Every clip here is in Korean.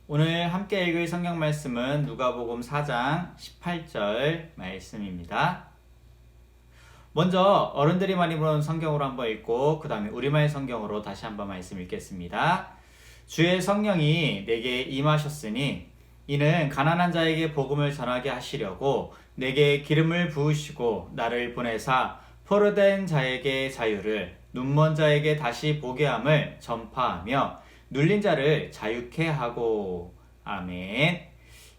오늘 함께 읽을 성경 말씀은 누가복음 4장 18절 말씀입니다. 먼저 어른들이 많이 보는 성경으로 한번 읽고 그 다음에 우리말 성경으로 다시 한번 말씀 읽겠습니다. 주의 성령이 내게 임하셨으니 이는 가난한 자에게 복음을 전하게 하시려고 내게 기름을 부으시고 나를 보내사 포로된 자에게 자유를 눈먼 자에게 다시 보게 함을 전파하며 눌린 자를 자유케 하고. 아멘.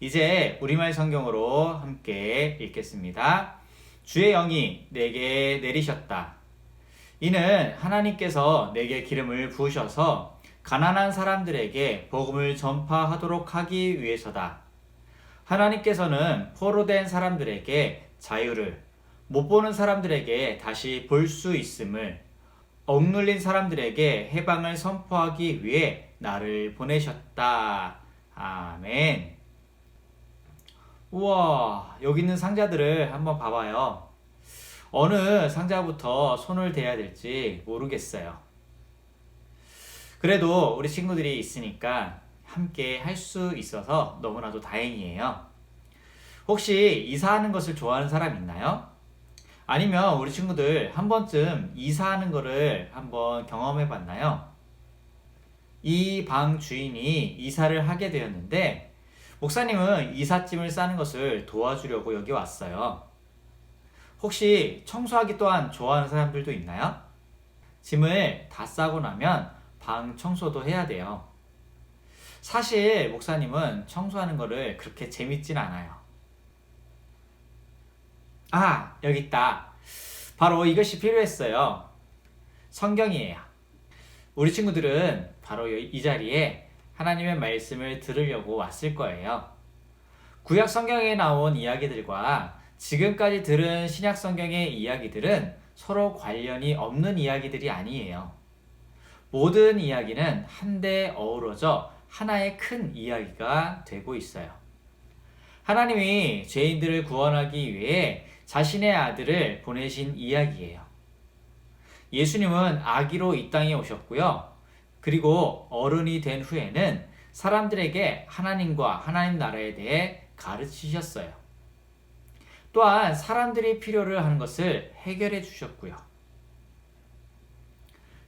이제 우리말 성경으로 함께 읽겠습니다. 주의 영이 내게 내리셨다. 이는 하나님께서 내게 기름을 부으셔서 가난한 사람들에게 복음을 전파하도록 하기 위해서다. 하나님께서는 포로된 사람들에게 자유를, 못 보는 사람들에게 다시 볼 수 있음을, 억눌린 사람들에게 해방을 선포하기 위해 나를 보내셨다. 아멘. 우와, 여기 있는 상자들을 한번 봐봐요. 어느 상자부터 손을 대야 될지 모르겠어요. 그래도 우리 친구들이 있으니까 함께 할 수 있어서 너무나도 다행이에요. 혹시 이사하는 것을 좋아하는 사람 있나요? 아니면 우리 친구들 한 번쯤 이사하는 거를 한번 경험해 봤나요? 이 방 주인이 이사를 하게 되었는데 목사님은 이삿짐을 싸는 것을 도와주려고 여기 왔어요. 혹시 청소하기 또한 좋아하는 사람들도 있나요? 짐을 다 싸고 나면 방 청소도 해야 돼요. 사실 목사님은 청소하는 거를 그렇게 재밌진 않아요. 아, 여기 있다. 바로 이것이 필요했어요. 성경이에요. 우리 친구들은 바로 이 자리에 하나님의 말씀을 들으려고 왔을 거예요. 구약 성경에 나온 이야기들과 지금까지 들은 신약 성경의 이야기들은 서로 관련이 없는 이야기들이 아니에요. 모든 이야기는 한데 어우러져 하나의 큰 이야기가 되고 있어요. 하나님이 죄인들을 구원하기 위해 자신의 아들을 보내신 이야기예요. 예수님은 아기로 이 땅에 오셨고요. 그리고 어른이 된 후에는 사람들에게 하나님과 하나님 나라에 대해 가르치셨어요. 또한 사람들이 필요를 하는 것을 해결해 주셨고요.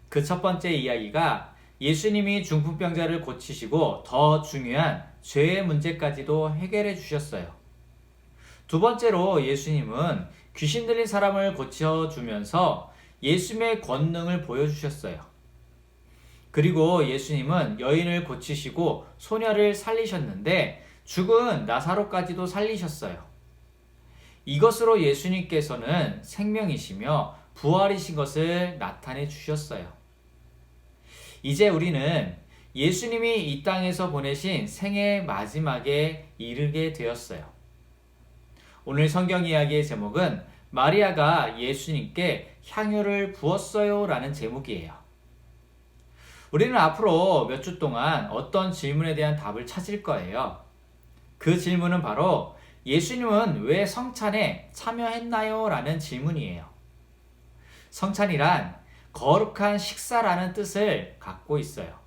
그 첫 번째 이야기가 예수님이 중풍병자를 고치시고 더 중요한 죄의 문제까지도 해결해 주셨어요. 두 번째로 예수님은 귀신 들린 사람을 고쳐주면서 예수님의 권능을 보여주셨어요. 그리고 예수님은 여인을 고치시고 소녀를 살리셨는데 죽은 나사로까지도 살리셨어요. 이것으로 예수님께서는 생명이시며 부활이신 것을 나타내 주셨어요. 이제 우리는 예수님이 이 땅에서 보내신 생의 마지막에 이르게 되었어요. 오늘 성경 이야기의 제목은 마리아가 예수님께 향유를 부었어요 라는 제목이에요. 우리는 앞으로 몇 주 동안 어떤 질문에 대한 답을 찾을 거예요. 그 질문은 바로 예수님은 왜 성찬에 참여했나요? 라는 질문이에요. 성찬이란 거룩한 식사라는 뜻을 갖고 있어요.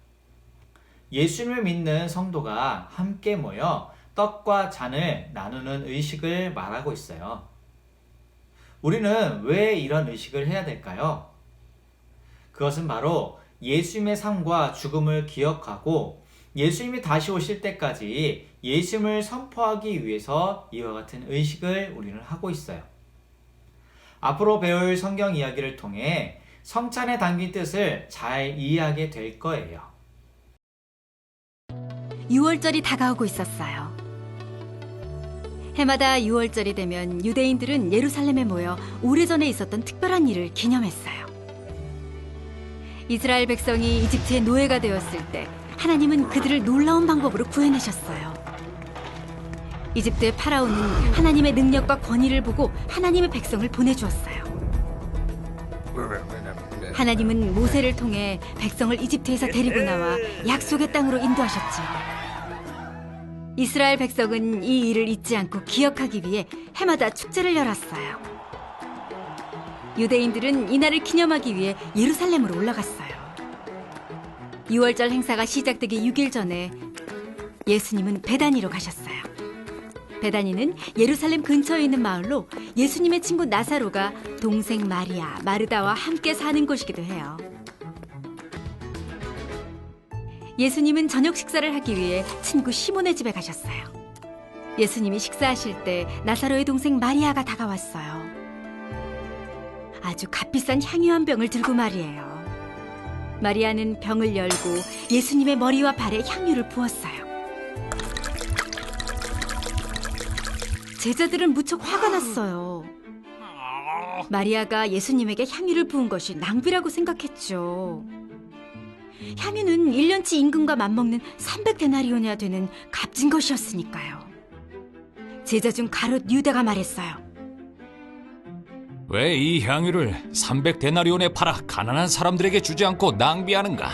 예수님을 믿는 성도가 함께 모여 떡과 잔을 나누는 의식을 말하고 있어요. 우리는 왜 이런 의식을 해야 될까요? 그것은 바로 예수님의 삶과 죽음을 기억하고 예수님이 다시 오실 때까지 예수님을 선포하기 위해서 이와 같은 의식을 우리는 하고 있어요. 앞으로 배울 성경 이야기를 통해 성찬에 담긴 뜻을 잘 이해하게 될 거예요. 6월절이 다가오고 있었어요. 해마다 6월절이 되면 유대인들은 예루살렘에 모여 오래전에 있었던 특별한 일을 기념했어요. 이스라엘 백성이 이집트의 노예가 되었을 때 하나님은 그들을 놀라운 방법으로 구해내셨어요. 이집트의 파라오는 하나님의 능력과 권위를 보고 하나님의 백성을 보내주었어요. 하나님은 모세를 통해 백성을 이집트에서 데리고 나와 약속의 땅으로 인도하셨지요. 이스라엘 백성은 이 일을 잊지 않고 기억하기 위해 해마다 축제를 열었어요. 유대인들은 이날을 기념하기 위해 예루살렘으로 올라갔어요. 6월절 행사가 시작되기 6일 전에 예수님은 베다니로 가셨어요. 베다니는 예루살렘 근처에 있는 마을로 예수님의 친구 나사로가 동생 마리아, 마르다와 함께 사는 곳이기도 해요. 예수님은 저녁 식사를 하기 위해 친구 시몬의 집에 가셨어요. 예수님이 식사하실 때 나사로의 동생 마리아가 다가왔어요. 아주 값비싼 향유 한 병을 들고 말이에요. 마리아는 병을 열고 예수님의 머리와 발에 향유를 부었어요. 제자들은 무척 화가 났어요. 마리아가 예수님에게 향유를 부은 것이 낭비라고 생각했죠. 향유는 1년치 임금과 맞먹는 300데나리온이나 되는 값진 것이었으니까요. 제자 중 가룟 유다가 말했어요. 왜 이 향유를 300데나리온에 팔아 가난한 사람들에게 주지 않고 낭비하는가?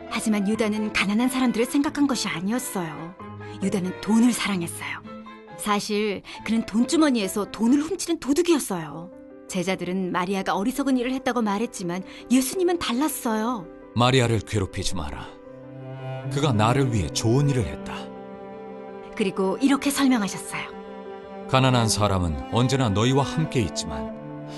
하지만 유다는 가난한 사람들을 생각한 것이 아니었어요. 유다는 돈을 사랑했어요. 사실 그는 돈주머니에서 돈을 훔치는 도둑이었어요. 제자들은 마리아가 어리석은 일을 했다고 말했지만 예수님은 달랐어요. 마리아를 괴롭히지 마라. 그가 나를 위해 좋은 일을 했다. 그리고 이렇게 설명하셨어요. 가난한 사람은 언제나 너희와 함께 있지만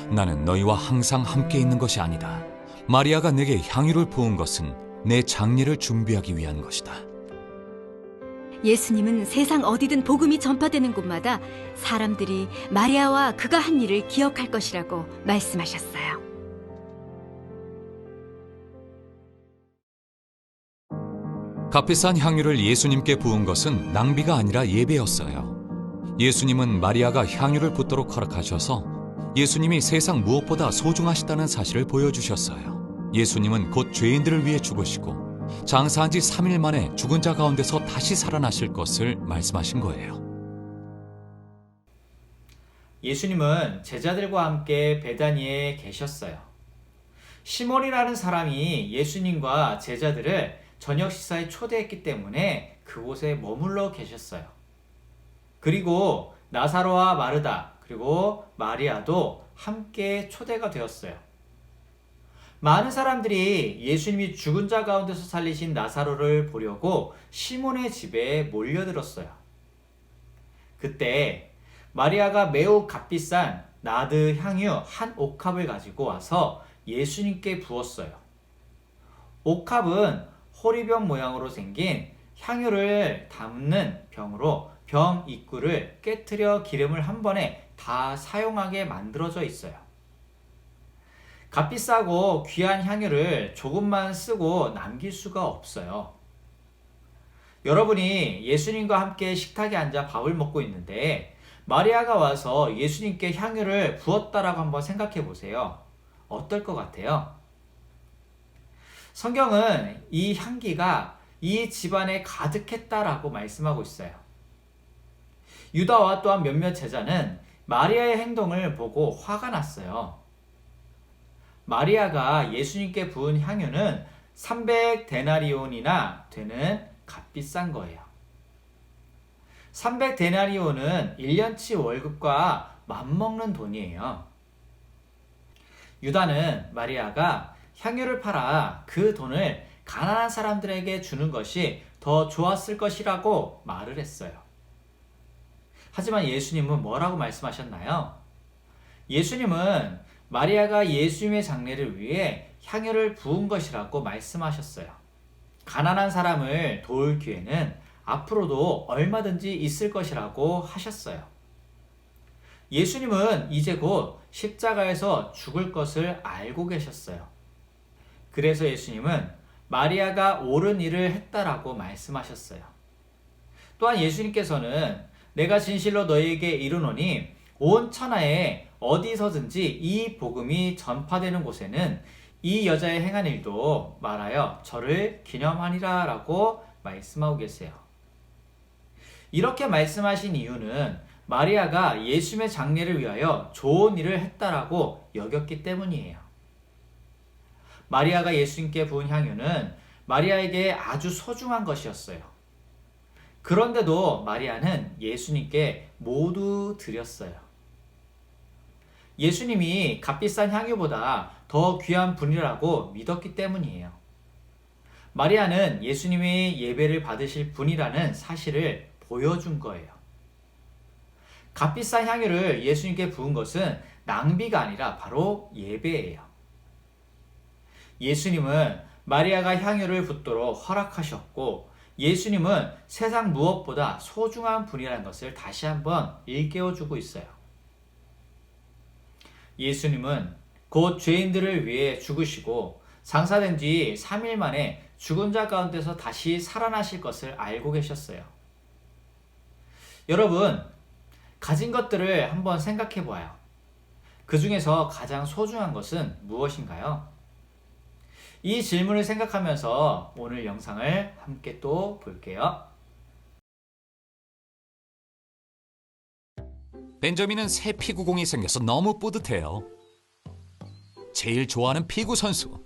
나는 너희와 항상 함께 있는 것이 아니다. 마리아가 내게 향유를 부은 것은 내 장례를 준비하기 위한 것이다. 예수님은 세상 어디든 복음이 전파되는 곳마다 사람들이 마리아와 그가 한 일을 기억할 것이라고 말씀하셨어요. 값비싼 향유를 예수님께 부은 것은 낭비가 아니라 예배였어요. 예수님은 마리아가 향유를 붓도록 허락하셔서 예수님이 세상 무엇보다 소중하시다는 사실을 보여주셨어요. 예수님은 곧 죄인들을 위해 죽으시고 장사한 지 3일 만에 죽은 자 가운데서 다시 살아나실 것을 말씀하신 거예요. 예수님은 제자들과 함께 베다니에 계셨어요. 시몬이라는 사람이 예수님과 제자들을 저녁 식사에 초대했기 때문에 그곳에 머물러 계셨어요. 그리고 나사로와 마르다 그리고 마리아도 함께 초대가 되었어요. 많은 사람들이 예수님이 죽은 자 가운데서 살리신 나사로를 보려고 시몬의 집에 몰려들었어요. 그때 마리아가 매우 값비싼 나드 향유 한 옥합을 가지고 와서 예수님께 부었어요. 옥합은 호리병 모양으로 생긴 향유를 담는 병으로 병 입구를 깨트려 기름을 한 번에 다 사용하게 만들어져 있어요. 값비싸고 귀한 향유를 조금만 쓰고 남길 수가 없어요. 여러분이 예수님과 함께 식탁에 앉아 밥을 먹고 있는데 마리아가 와서 예수님께 향유를 부었다라고 한번 생각해 보세요. 어떨 것 같아요? 성경은 이 향기가 이 집안에 가득했다라고 말씀하고 있어요. 유다와 또한 몇몇 제자는 마리아의 행동을 보고 화가 났어요. 마리아가 예수님께 부은 향유는 300데나리온이나 되는 값비싼 거예요. 300데나리온은 1년치 월급과 맞먹는 돈이에요. 유다는 마리아가 향유를 팔아 그 돈을 가난한 사람들에게 주는 것이 더 좋았을 것이라고 말을 했어요. 하지만 예수님은 뭐라고 말씀하셨나요? 예수님은 마리아가 예수님의 장례를 위해 향유를 부은 것이라고 말씀하셨어요. 가난한 사람을 도울 기회는 앞으로도 얼마든지 있을 것이라고 하셨어요. 예수님은 이제 곧 십자가에서 죽을 것을 알고 계셨어요. 그래서 예수님은 마리아가 옳은 일을 했다라고 말씀하셨어요. 또한 예수님께서는 내가 진실로 너희에게 이르노니 온 천하에 어디서든지 이 복음이 전파되는 곳에는 이 여자의 행한 일도 말하여 저를 기념하니라 라고 말씀하고 계세요. 이렇게 말씀하신 이유는 마리아가 예수님의 장례를 위하여 좋은 일을 했다라고 여겼기 때문이에요. 마리아가 예수님께 부은 향유는 마리아에게 아주 소중한 것이었어요. 그런데도 마리아는 예수님께 모두 드렸어요. 예수님이 값비싼 향유보다 더 귀한 분이라고 믿었기 때문이에요. 마리아는 예수님의 예배를 받으실 분이라는 사실을 보여준 거예요. 값비싼 향유를 예수님께 부은 것은 낭비가 아니라 바로 예배예요. 예수님은 마리아가 향유를 붓도록 허락하셨고, 예수님은 세상 무엇보다 소중한 분이라는 것을 다시 한번 일깨워주고 있어요. 예수님은 곧 죄인들을 위해 죽으시고 장사된 뒤 3일 만에 죽은 자 가운데서 다시 살아나실 것을 알고 계셨어요. 여러분, 가진 것들을 한번 생각해 보아요. 그 중에서 가장 소중한 것은 무엇인가요? 이 질문을 생각하면서 오늘 영상을 함께 또 볼게요. 벤저민은 새 피구공이 생겨서 너무 뿌듯해요. 제일 좋아하는 피구 선수,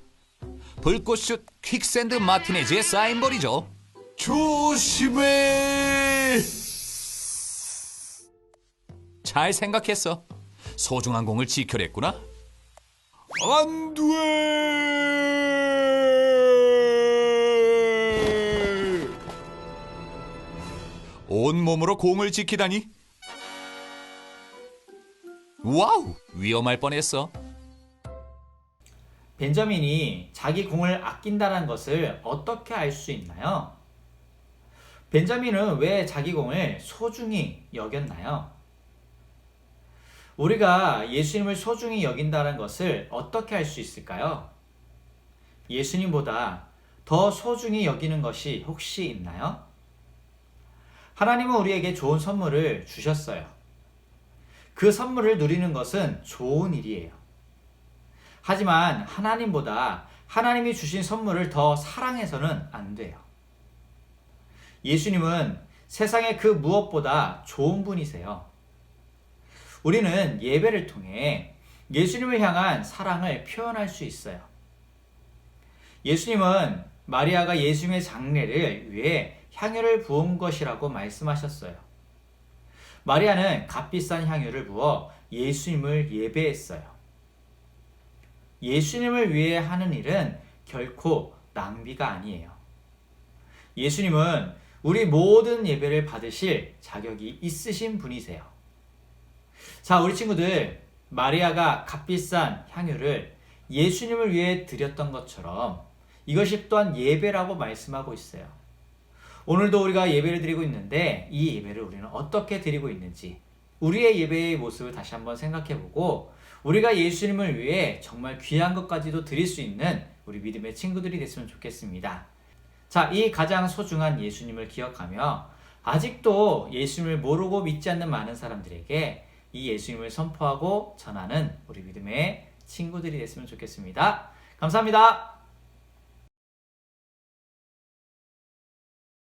불꽃슛 퀵샌드 마티네즈의 사인볼이죠. 조심해! 잘 생각했어. 소중한 공을 지켜냈구나. 안 돼! 온몸으로 공을 지키다니. 와우, 위험할 뻔했어. 벤저민이 자기 공을 아낀다는 것을 어떻게 알 수 있나요? 벤저민은 왜 자기 공을 소중히 여겼나요? 우리가 예수님을 소중히 여긴다는 것을 어떻게 알 수 있을까요? 예수님보다 더 소중히 여기는 것이 혹시 있나요? 하나님은 우리에게 좋은 선물을 주셨어요. 그 선물을 누리는 것은 좋은 일이에요. 하지만 하나님보다 하나님이 주신 선물을 더 사랑해서는 안 돼요. 예수님은 세상의 그 무엇보다 좋은 분이세요. 우리는 예배를 통해 예수님을 향한 사랑을 표현할 수 있어요. 예수님은 마리아가 예수님의 장례를 위해 향유를 부은 것이라고 말씀하셨어요. 마리아는 값비싼 향유를 부어 예수님을 예배했어요. 예수님을 위해 하는 일은 결코 낭비가 아니에요. 예수님은 우리 모든 예배를 받으실 자격이 있으신 분이세요. 자, 우리 친구들, 마리아가 값비싼 향유를 예수님을 위해 드렸던 것처럼 이것이 또한 예배라고 말씀하고 있어요. 오늘도 우리가 예배를 드리고 있는데 이 예배를 우리는 어떻게 드리고 있는지, 우리의 예배의 모습을 다시 한번 생각해보고 우리가 예수님을 위해 정말 귀한 것까지도 드릴 수 있는 우리 믿음의 친구들이 됐으면 좋겠습니다. 자, 이 가장 소중한 예수님을 기억하며 아직도 예수님을 모르고 믿지 않는 많은 사람들에게 이 예수님을 선포하고 전하는 우리 믿음의 친구들이 됐으면 좋겠습니다. 감사합니다.